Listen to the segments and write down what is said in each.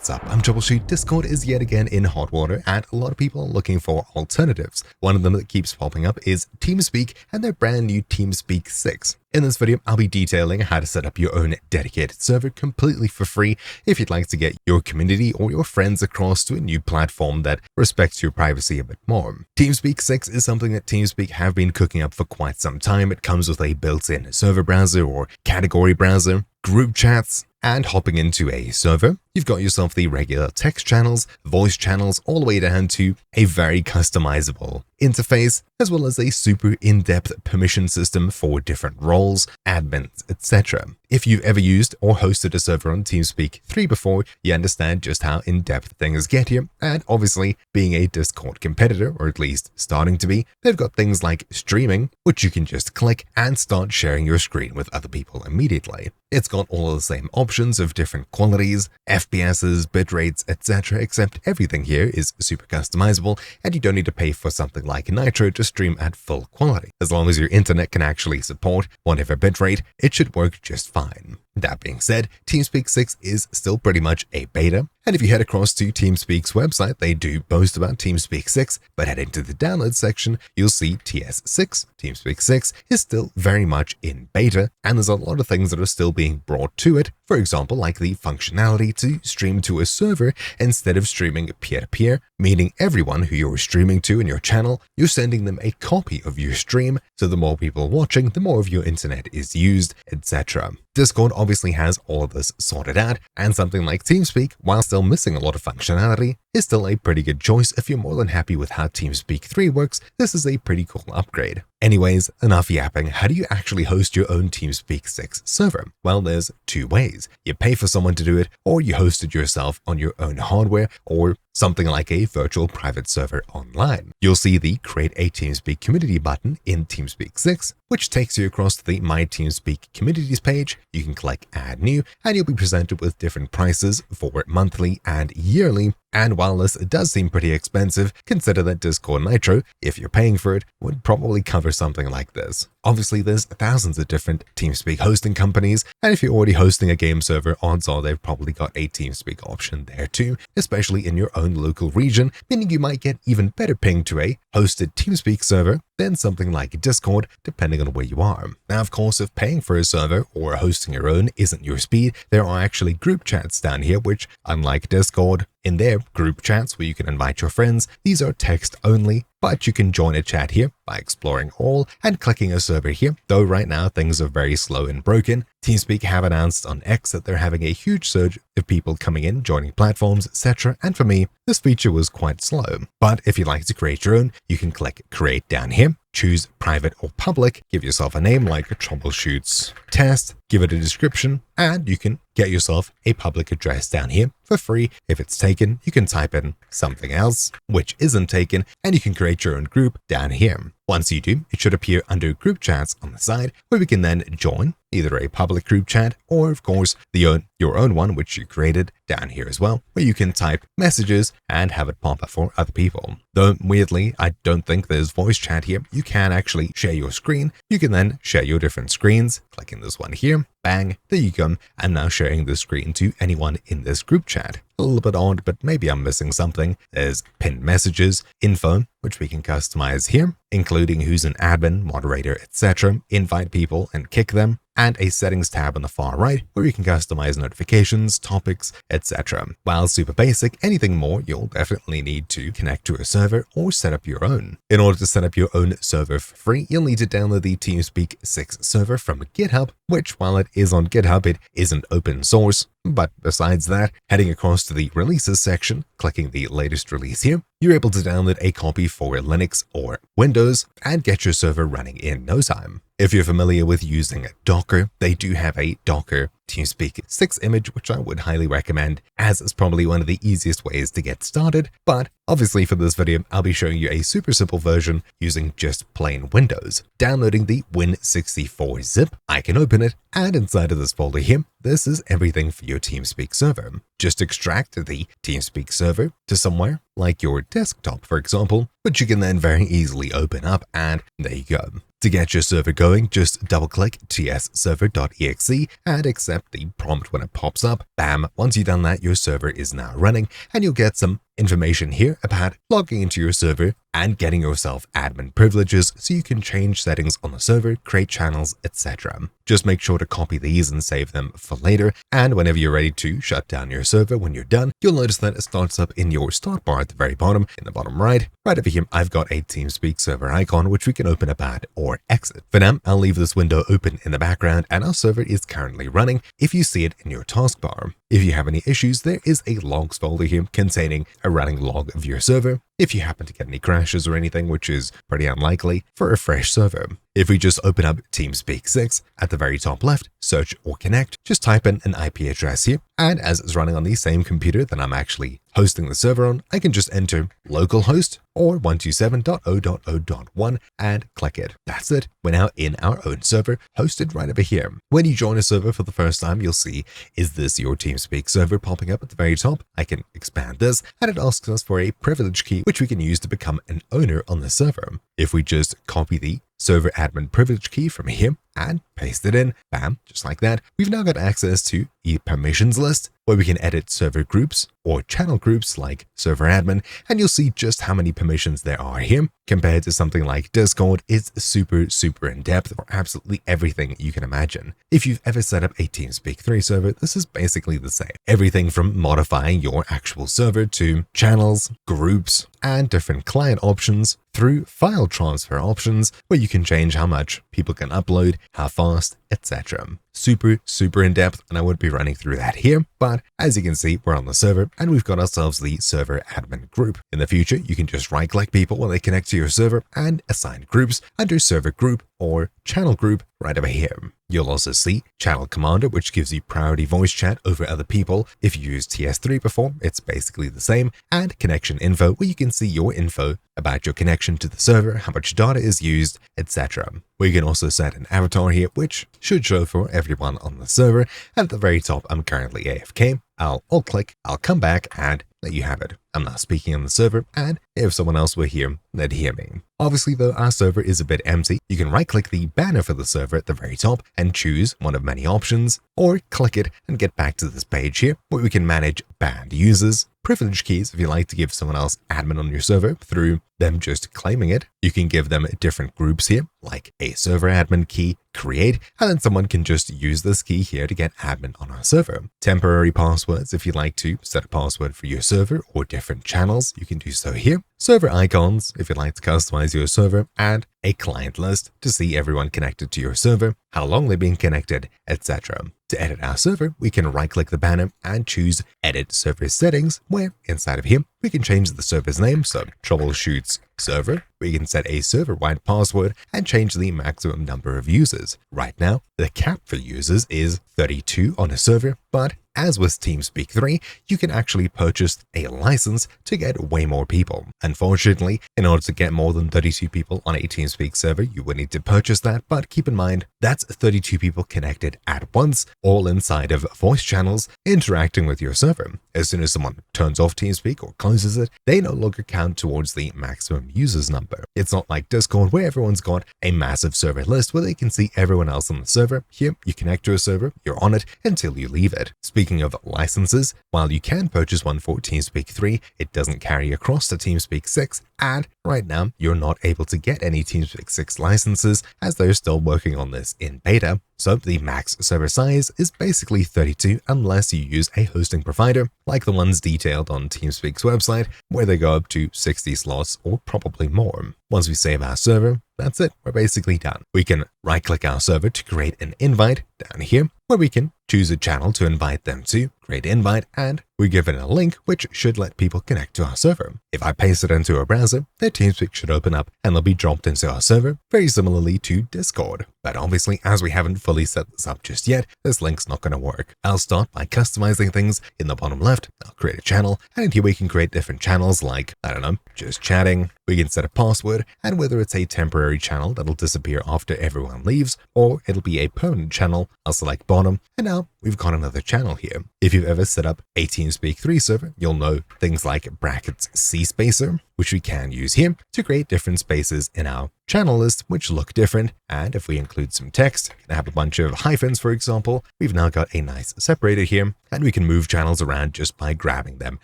what's up? I'm Troubleshoot. Discord is yet again in hot water and a lot of people are looking for alternatives. One of them that keeps popping up is TeamSpeak and their brand new TeamSpeak 6. In this video, I'll be detailing how to set up your own dedicated server completely for free if you'd like to get your community or your friends across to a new platform that respects your privacy a bit more. TeamSpeak 6 is something that TeamSpeak have been cooking up for quite some time. It comes with a built-in server browser or category browser, group chats, and hopping into a server, you've got yourself the regular text channels, voice channels, all the way down to a very customizable interface, as well as a super in-depth permission system for different roles, admins, etc. If you've ever used or hosted a server on TeamSpeak 3 before, you understand just how in-depth things get here, and obviously, being a Discord competitor, or at least starting to be, they've got things like streaming, which you can just click and start sharing your screen with other people immediately. It's got all of the same options of different qualities, FPSs, bitrates, etc., except everything here is super customizable and you don't need to pay for something like Nitro to stream at full quality. As long as your internet can actually support whatever bitrate, it should work just fine. That being said, TeamSpeak 6 is still pretty much a beta, and if you head across to TeamSpeak's website, they do boast about TeamSpeak 6, but heading to the download section, you'll see TS6. TeamSpeak 6 is still very much in beta, and there's a lot of things that are still being brought to it, for example, like the functionality to stream to a server instead of streaming peer-to-peer, meaning everyone who you're streaming to in your channel, you're sending them a copy of your stream, so the more people watching, the more of your internet is used, etc. Discord obviously has all of this sorted out, and something like TeamSpeak, while still missing a lot of functionality, is still a pretty good choice if you're more than happy with how TeamSpeak 3 works. This is a pretty cool upgrade. Anyways, enough yapping. How do you actually host your own TeamSpeak 6 server? Well, there's two ways. You pay for someone to do it, or you host it yourself on your own hardware, or something like a virtual private server online. You'll see the Create a TeamSpeak Community button in TeamSpeak 6, which takes you across to the My TeamSpeak Communities page. You can click Add New, and you'll be presented with different prices for monthly and yearly. And while this does seem pretty expensive, consider that Discord Nitro, if you're paying for it, would probably cover something like this. Obviously, there's thousands of different TeamSpeak hosting companies, and if you're already hosting a game server, odds are they've probably got a TeamSpeak option there too, especially in your own local region, meaning you might get even better ping to a hosted TeamSpeak server than something like Discord, depending on where you are. Now, of course, if paying for a server or hosting your own isn't your speed, there are actually group chats down here, which, unlike Discord, in their group chats where you can invite your friends, these are text only, but you can join a chat here by exploring all and clicking a server here. Though right now things are very slow and broken, TeamSpeak have announced on X that they're having a huge surge of people coming in, joining platforms, etc. And for me, this feature was quite slow. But if you'd like to create your own, you can click Create down here, choose private or public, give yourself a name like Troubleshoot's Test, give it a description, and you can get yourself a public address down here for free. If it's taken, you can type in something else which isn't taken, and you can create your own group down here. Once you do, it should appear under group chats on the side, where we can then join either a public group chat or, of course, your own one, which you created down here as well, where you can type messages and have it pop up for other people. Though, weirdly, I don't think there's voice chat here. You can actually share your screen. You can then share your different screens, clicking this one here, bang, there you go. I'm now sharing the screen to anyone in this group chat. A little bit odd, but maybe I'm missing something. There's pinned messages, info, which we can customize here, including who's an admin, moderator, etc., invite people and kick them, and a settings tab on the far right where you can customize notifications, topics, etc. While super basic, anything more you'll definitely need to connect to a server or set up your own. In order to set up your own server for free, you'll need to download the TeamSpeak 6 server from GitHub, which while it is on GitHub, it isn't open source. But besides that, heading across to the releases section, clicking the latest release here, you're able to download a copy for Linux or Windows and get your server running in no time. If you're familiar with using Docker, they do have a Docker TeamSpeak 6 image, which I would highly recommend, as it's probably one of the easiest ways to get started. But obviously for this video, I'll be showing you a super simple version using just plain Windows. Downloading the Win64 zip, I can open it, and inside of this folder here, this is everything for your TeamSpeak server. Just extract the TeamSpeak server to somewhere like your desktop, for example, which you can then very easily open up, and there you go. To get your server going, just double-click tsserver.exe and accept the prompt when it pops up. Bam! Once you've done that, your server is now running, and you'll get some information here about logging into your server and getting yourself admin privileges so you can change settings on the server, create channels, etc. Just make sure to copy these and save them for later, and whenever you're ready to shut down your server, when you're done, you'll notice that it starts up in your start bar at the very bottom, in the bottom right. Right over here, I've got a TeamSpeak server icon, which we can open up at or exit. For now, I'll leave this window open in the background, and our server is currently running if you see it in your taskbar. If you have any issues, there is a logs folder here containing a running log of your server. If you happen to get any crashes or anything, which is pretty unlikely for a fresh server. If we just open up TeamSpeak 6 at the very top left, search or connect, just type in an IP address here, and as it's running on the same computer that I'm actually hosting the server on, I can just enter localhost or 127.0.0.1 and click it. That's it. We're now in our own server hosted right over here. When you join a server for the first time, you'll see, is this your TeamSpeak server popping up at the very top? I can expand this, and it asks us for a privilege key, which we can use to become an owner on the server. If we just copy the server admin privilege key from here and paste it in, bam, just like that, we've now got access to a permissions list where we can edit server groups or channel groups like server admin, and you'll see just how many permissions there are here. Compared to something like Discord, it's super in-depth for absolutely everything you can imagine. If you've ever set up a TeamSpeak 3 server, this is basically the same. Everything from modifying your actual server to channels, groups, and different client options through file transfer options where you can change how much people can upload, how fast, etc. Super in-depth, and I won't be running through that here, but as you can see, we're on the server and we've got ourselves the server admin group. In the future, you can just right-click people when they connect to your server and assign groups under server group or channel group right over here. You'll also see Channel Commander, which gives you priority voice chat over other people. If you used TS3 before, it's basically the same. And Connection Info, where you can see your info about your connection to the server, how much data is used, etc. We can also set an avatar here, which should show for everyone on the server. And at the very top, I'm currently AFK. I'll alt-click, I'll come back and let you have it. I'm not speaking on the server, and if someone else were here, they'd hear me. Obviously though, our server is a bit empty. You can right-click the banner for the server at the very top and choose one of many options, or click it and get back to this page here where we can manage banned users, privilege keys if you like to give someone else admin on your server through them just claiming it. You can give them different groups here, like a server admin key, create, and then someone can just use this key here to get admin on our server. Temporary passwords if you like to set a password for your server or different channels, you can do so here. Server icons if you'd like to customize your server, and a client list to see everyone connected to your server, how long they've been connected, etc. To edit our server, we can right-click the banner and choose Edit Server Settings, where inside of here, we can change the server's name, so Troubleshoots Server. We can set a server-wide password and change the maximum number of users. Right now, the cap for users is 32 on a server, but as with TeamSpeak 3, you can actually purchase a license to get way more people. Unfortunately, in order to get more than 32 people on a TeamSpeak server, you would need to purchase that, but keep in mind, that's 32 people connected at once, all inside of voice channels, interacting with your server. As soon as someone turns off TeamSpeak or closes it, they no longer count towards the maximum users number. It's not like Discord where everyone's got a massive server list where they can see everyone else on the server. Here, you connect to a server, you're on it until you leave it. Speaking of licenses, while you can purchase one for TeamSpeak 3, it doesn't carry across to TeamSpeak 6, and right now, you're not able to get any TeamSpeak 6 licenses as they're still working on this in beta. So the max server size is basically 32 unless you use a hosting provider like the ones detailed on TeamSpeak's website, where they go up to 60 slots or probably more. Once we save our server, that's it, we're basically done. We can right-click our server to create an invite down here, where we can choose a channel to invite them to, create invite, and we give it a link which should let people connect to our server. If I paste it into a browser, their TeamSpeak should open up and they'll be dropped into our server, very similarly to Discord. But obviously, as we haven't fully set this up just yet, this link's not going to work. I'll start by customizing things. In the bottom left, I'll create a channel, and in here we can create different channels like, I don't know, just chatting. We can set a password, and whether it's a temporary channel that'll disappear after everyone leaves, or it'll be a permanent channel, I'll select bottom, and now we've got another channel here. If you've ever set up a TeamSpeak 3 server, you'll know things like brackets CSpacer, which we can use here to create different spaces in our channel list, which look different. And if we include some text, we can have a bunch of hyphens, for example. We've now got a nice separator here, and we can move channels around just by grabbing them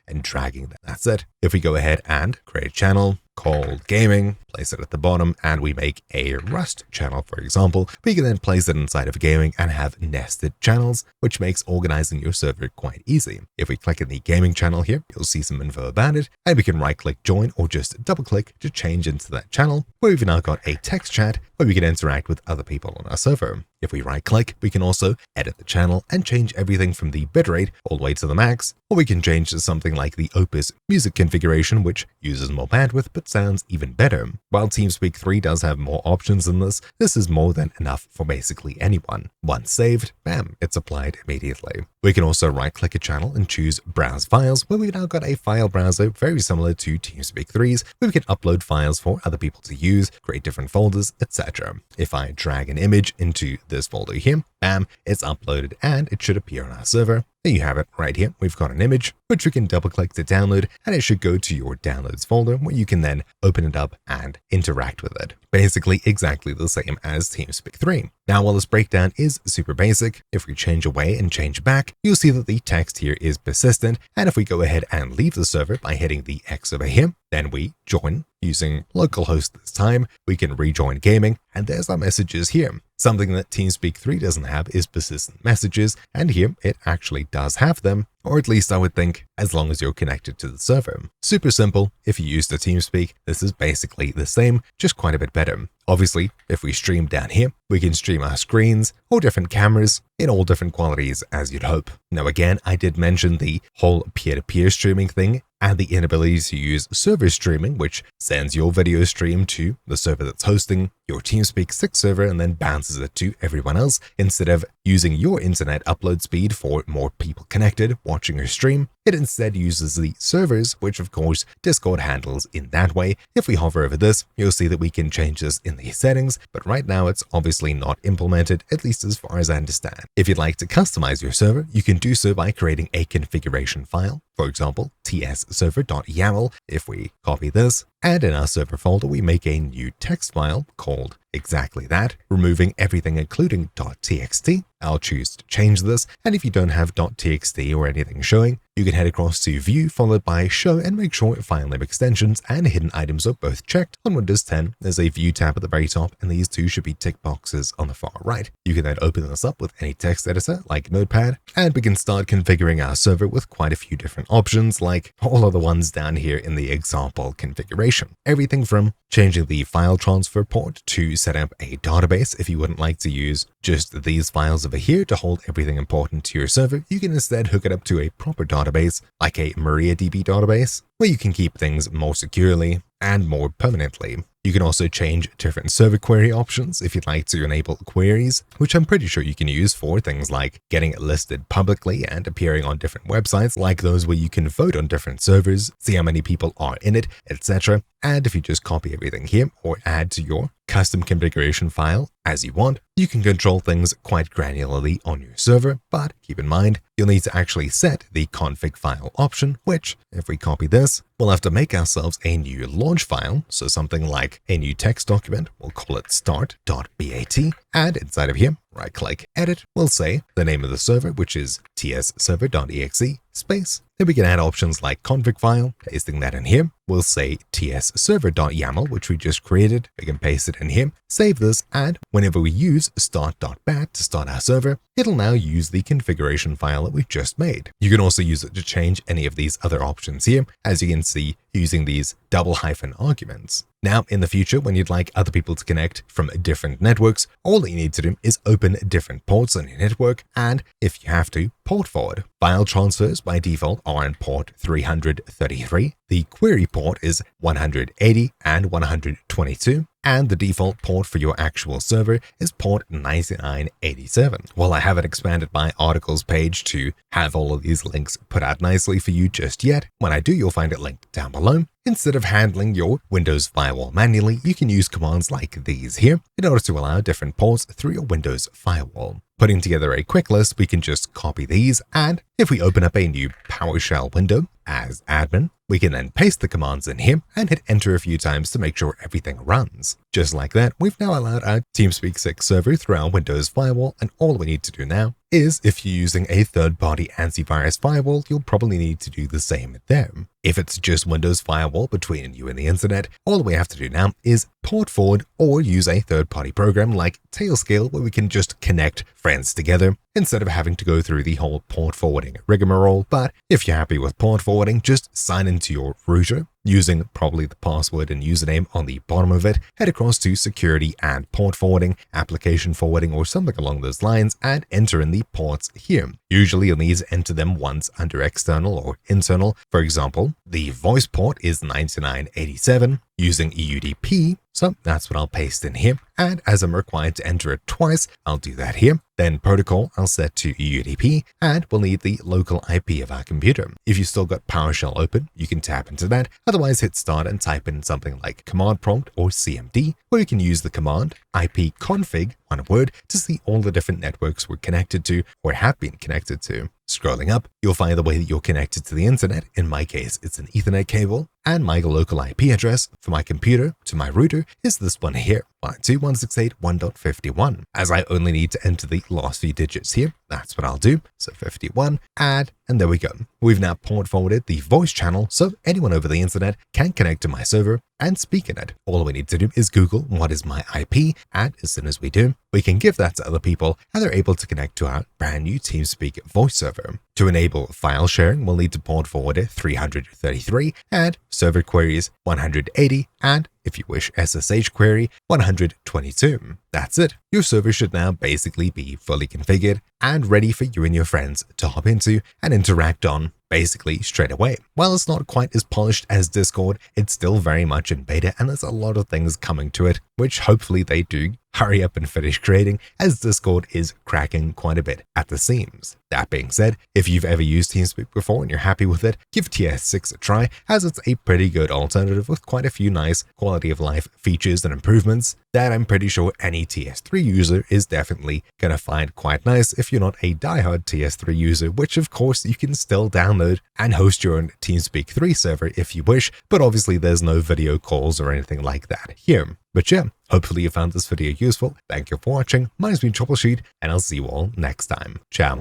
and dragging them. That's it. If we go ahead and create a channel called gaming, place it at the bottom, and we make a Rust channel, for example, we can then place it inside of gaming and have nested channels, which makes organizing your server quite easy. If we click in the gaming channel here, you'll see some info about it, and we can right-click join or just double-click to change into that channel, where we've now got a text chat where we can interact with other people on our server. If we right-click, we can also edit the channel and change everything from the bitrate all the way to the max, or we can change to something like the Opus music configuration, which uses more bandwidth but sounds even better. While TeamSpeak 3 does have more options than this is more than enough for basically anyone. Once saved, bam, it's applied immediately. We can also right-click a channel and choose Browse Files, where we've now got a file browser very similar to TeamSpeak 3's, where we can upload files for other people to use, create different folders, etc. If I drag an image into this folder here, bam, it's uploaded and it should appear on our server. There you have it right here. We've got an image, which we can double click to download, and it should go to your downloads folder where you can then open it up and interact with it. Basically exactly the same as TeamSpeak 3. Now, while this breakdown is super basic, if we change away and change back, you'll see that the text here is persistent. And if we go ahead and leave the server by hitting the X over here, then we join using localhost this time, we can rejoin gaming, and there's our messages here. Something that TeamSpeak 3 doesn't have is persistent messages, and here it actually does have them, or at least I would think, as long as you're connected to the server. Super simple. If you use the TeamSpeak, this is basically the same, just quite a bit better. Obviously, if we stream down here, we can stream our screens or different cameras in all different qualities as you'd hope. Now again, I did mention the whole peer-to-peer streaming thing and the inability to use server streaming, which sends your video stream to the server that's hosting your TeamSpeak 6 server and then bounces it to everyone else instead of using your internet upload speed for more people connected watching your stream. It instead uses the servers, which of course Discord handles in that way. If we hover over this, you'll see that we can change this in the settings, but right now it's obviously not implemented, at least as far as I understand. If you'd like to customize your server, you can do so by creating a configuration file. For example, tsserver.yaml. If we copy this, and in our server folder, we make a new text file called exactly that, removing everything including .txt. I'll choose to change this, and if you don't have .txt or anything showing, you can head across to View followed by Show and make sure file name extensions and hidden items are both checked. On Windows 10, there's a View tab at the very top, and these two should be tick boxes on the far right. You can then open this up with any text editor like Notepad, and we can start configuring our server with quite a few different options like all of the ones down here in the example configuration. Everything from changing the file transfer port to set up a database. If you wouldn't like to use just these files over here to hold everything important to your server, you can instead hook it up to a proper database like a MariaDB database, where you can keep things more securely and more permanently. You can also change different server query options if you'd like to enable queries, which I'm pretty sure you can use for things like getting it listed publicly and appearing on different websites like those where you can vote on different servers, see how many people are in it, etc. And if you just copy everything here or add to your custom configuration file as you want, you can control things quite granularly on your server, but keep in mind, you'll need to actually set the config file option, which, if we copy this, we'll have to make ourselves a new launch file, so something like a new text document, we'll call it start.bat, and inside of here, right-click Edit, we'll say the name of the server, which is tsserver.exe, space. Then we can add options like config file, pasting that in here. We'll say tsserver.yaml, which we just created. We can paste it in here, save this, and whenever we use start.bat to start our server, it'll now use the configuration file that we just made. You can also use it to change any of these other options here, as you can see, using these double hyphen arguments. Now, in the future, when you'd like other people to connect from different networks, all that you need to do is open different ports on your network, and if you have to, port forward. File transfers by default are on port 333. The query port is 180 and 122. And the default port for your actual server is port 9987. While I haven't expanded my articles page to have all of these links put out nicely for you just yet, when I do, you'll find it linked down below. Instead of handling your Windows firewall manually, you can use commands like these here in order to allow different ports through your Windows firewall. Putting together a quick list, we can just copy these, and if we open up a new PowerShell window as admin, We can then paste the commands in here and hit enter a few times to make sure everything runs. Just like that, we've now allowed our TeamSpeak 6 server through our Windows firewall, and all we need to do now is, if you're using a third-party antivirus firewall, you'll probably need to do the same there. If it's just Windows firewall between you and the internet, all we have to do now is port forward or use a third-party program like Tailscale, where we can just connect friends together instead of having to go through the whole port forwarding rigmarole. But if you're happy with port forwarding, just sign into your router using probably the password and username on the bottom of it, head across to security and port forwarding, application forwarding, or something along those lines, and enter in the ports here. Usually you'll need to enter them once under external or internal. For example, the voice port is 9987 using EUDP, so that's what I'll paste in here. And as I'm required to enter it twice, I'll do that here. Then protocol I'll set to EUDP, and we'll need the local IP of our computer. If you've still got PowerShell open, you can tap into that. Otherwise, hit start and type in something like command prompt or CMD, where you can use the command ipconfig, one word, to see all the different networks we're connected to or have been connected to. Scrolling up, you'll find the way that you're connected to the internet. In my case, it's an Ethernet cable, and my local IP address for my computer to my router is this one here, 192.168.1.51. As I only need to enter the last few digits here, that's what I'll do. So 51, add, and there we go. We've now port forwarded the voice channel so anyone over the internet can connect to my server and speak in it. All we need to do is Google what is my IP, and as soon as we do, we can give that to other people and they're able to connect to our brand new TeamSpeak voice server. To enable file sharing, we'll need to port forward 333 and server queries 180, and if you wish SSH query 122. That's it. Your server should now basically be fully configured and ready for you and your friends to hop into and interact on basically straight away. While it's not quite as polished as Discord, it's still very much in beta, and there's a lot of things coming to it, which hopefully they do hurry up and finish creating, as Discord is cracking quite a bit at the seams. That being said, if you've ever used TeamSpeak before and you're happy with it, give TS6 a try, as it's a pretty good alternative with quite a few nice quality of life features and improvements that I'm pretty sure any TS3 user is definitely going to find quite nice if you're not a diehard TS3 user, which of course you can still download and host your own TeamSpeak 3 server if you wish, but obviously there's no video calls or anything like that here. But yeah, hopefully you found this video useful. Thank you for watching. My name's been Troubleshoot, and I'll see you all next time. Ciao.